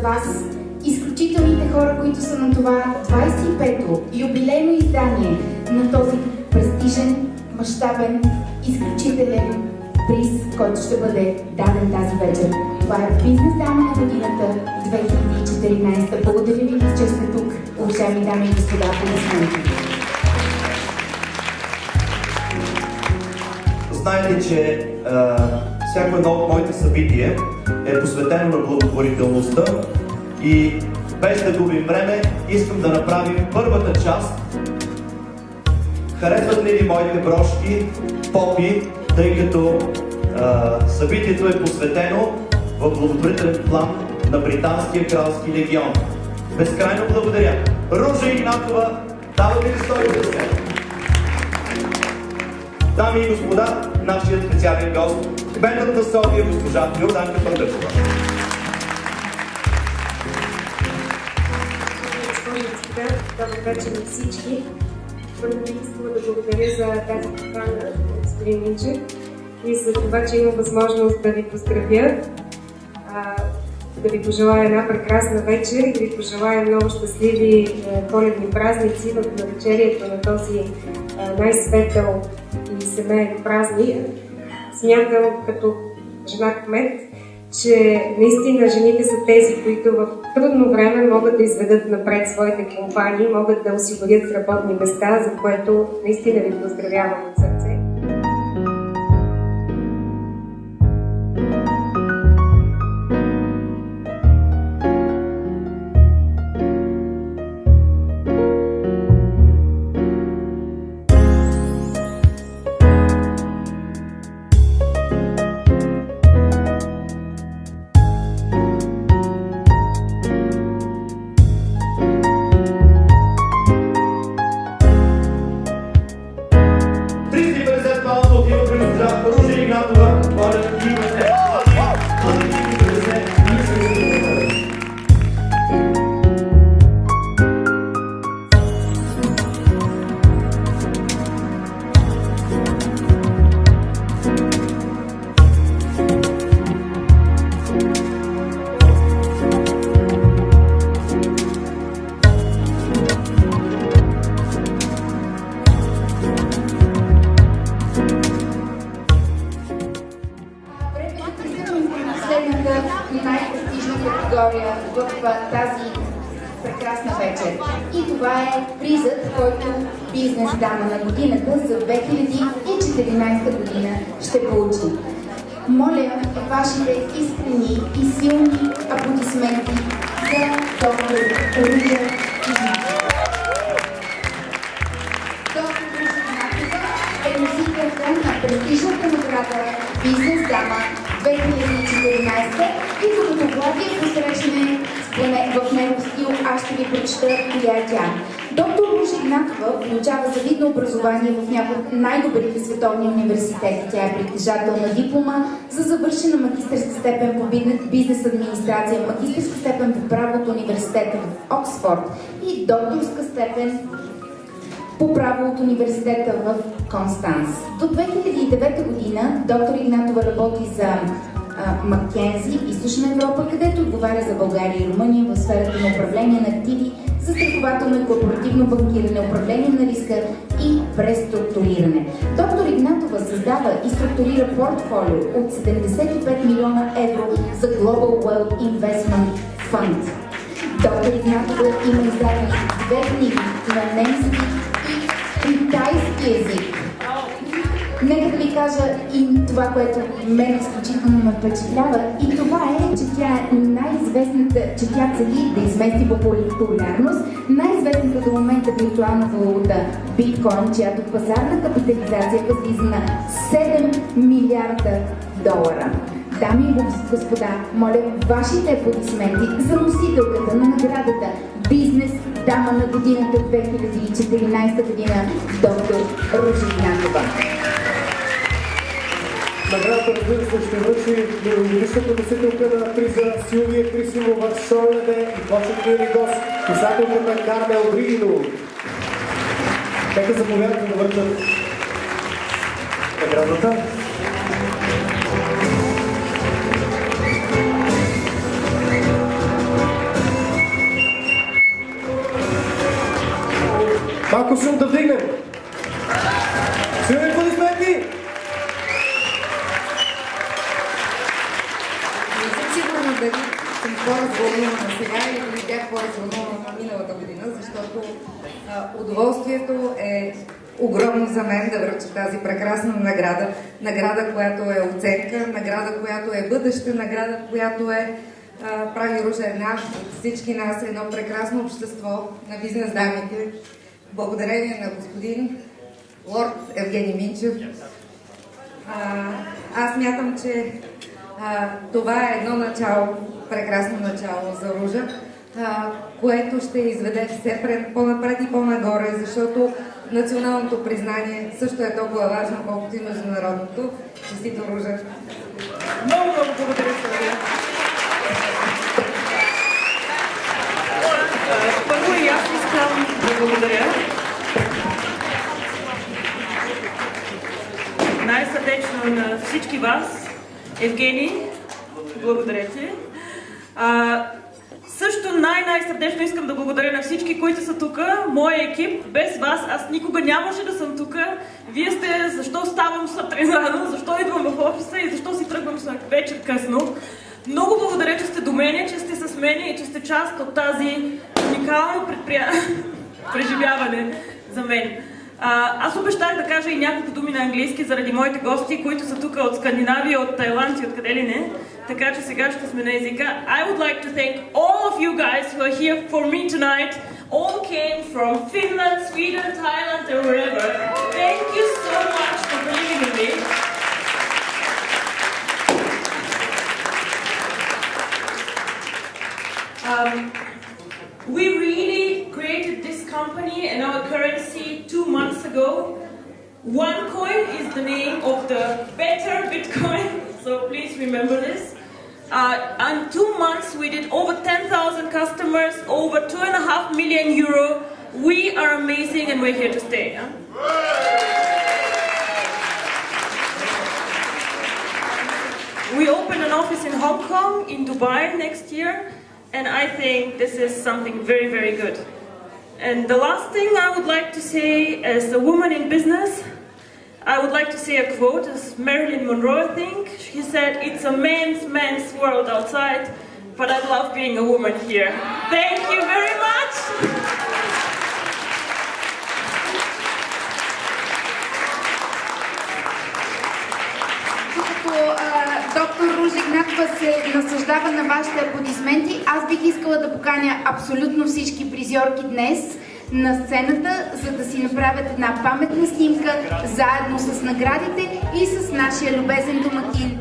вас изключителните хора, които са на това 25-то юбилейно издание на този престижен, мащабен, изключителен приз, който ще бъде даден тази вечер. Това е Бизнес дама на годината 2014. Благодаря ви, че сте тук, уважаеми дами и господа, аплодисменти. Знаете, че всяко едно от моите събития е посветено на благотворителността и без да губим време, искам да направим първата част. Харесват ли ви моите брошки, попи, тъй като събитието е посветено в благотворителен план на Британския кралски легион. Безкрайно благодаря. Ружа Игнатова, давате ли стойте се? Дами и господа, нашият специален гост, кметът на София, госпожа Йорданка Пандъркова. Добър вечер на всички. Първо бих искала да благодаря за тази покана, господин Минчев, и за това, че имам възможност да ви поздравя, да ви пожелая една прекрасна вечер и да ви пожелая много щастливи коледни празници в навечерието на този най-светъл и семейен празник. Смятам като жена кмет, че наистина жените са тези, които в трудно време могат да изведат напред своите компании, могат да осигурят работни места, за което наистина ви поздравявам от сърце. най-престижна категория в тази прекрасна вечер. И това е призът, който Бизнес дама на годината за 2014 година ще получи. Моля вашите искрени и силни аплодисменти за доктор Ружа Игнатова. Доктор Ружа Игнатова е носителка на престижната награда Бизнес дама 2014 и докато Влади посрещне в негов стил, аз ще ви прочета коя е тя. Доктор Ружа Игнатова получава завидно образование в някои от най-добрите световни университети. Тя е притежател на диплома за завършена магистърска степен по бизнес администрация, магистърска степен по право от университета в Оксфорд и докторска степен по право от университета в Констанс. До 2009 година доктор Игнатова работи за Маккензи, Източна Европа, където отговаря за България и Румъния в сферата на управление на активи, застрахователно и корпоративно банкиране, управление на риска и преструктуриране. Доктор Игнатова създава и структурира портфолио от 75 милиона евро за Global Wealth Investment Fund. Доктор Игнатова има издадени 2 книги на немски и китайски език. Нека да ви кажа и това, което мен изключително ме впечатлява, и това е, че тя е най-известната, че тя цели да измести популярност, най-известната до момента виртуална валута биткоин, чиято пазарна капитализация възлиза на 7 милиарда долара. Дами и господа, моля вашите аплодисменти за носителката на наградата Бизнес дама на годината 2014 година, доктор Ружа Игнатова. Наградата, разбира се, ще връчи миналогодишната носителка на приза Силвия Крисимова, Шойледе и почетния ни гост, писателката Кармел Бригинов. Нека заповядате да връчат наградата. Малко шум да вдигнем. Силни аплодисменти! Не съм сигурна дали съм по-развълнувана сега или бях по-развълнувана миналата година, защото удоволствието е огромно за мен да връча тази прекрасна награда. Награда, която е оценка, награда, която е бъдеще, награда, която прави Ружа една от всички нас едно прекрасно общество на бизнес дамите. Благодарение на господин лорд Евгений Минчев. Аз мятам, че това е едно начало, прекрасно начало за Ружа, което ще изведе все по-напред и по-нагоре, защото националното признание също е толкова важно, колкото и международното. Честито, Ружа! Много, много благодаря, Сърбия! Първо и аз искам да благодаря най-сърдечно на всички вас. Евгений, благодаря ти. Също най-сърдечно искам да благодаря на всички, които са тук, моя екип. Без вас аз никога нямаше да съм тук. Вие сте защо ставам сутрин рано, защо идвам в офиса и защо си тръгвам вечер късно. Много благодаря, че сте до мене, че сте с мене и че сте част от тази уникално преживяване за мен. Аз обещах да кажа и няколко думи на английски заради моите гости, които са тук от Скандинавия, от Тайланд и от къде ли не. Така че сега ще сме на езика. I would like to thank all of you guys who are here for me tonight. All came from Finland, Sweden, Thailand and wherever. Thank you so much for believing in me. We really created this company and our currency 2 months ago. OneCoin is the name of the better Bitcoin, so please remember this. In 2 months we did over 10,000 customers, over 2.5 million euro. We are amazing and we're here to stay. Huh? We opened an office in Hong Kong, in Dubai next year. And I think this is something very, very good. And the last thing I would like to say as a woman in business, I would like to say a quote, as Marilyn Monroe, I think. She said, "It's a man's world outside, but I love being a woman here." Thank you very much! Доктор Ружа Игнатова се наслаждава на вашите аплодисменти. Аз бих искала да поканя абсолютно всички призьорки днес на сцената, за да си направят една паметна снимка заедно с наградите и с нашия любезен домакин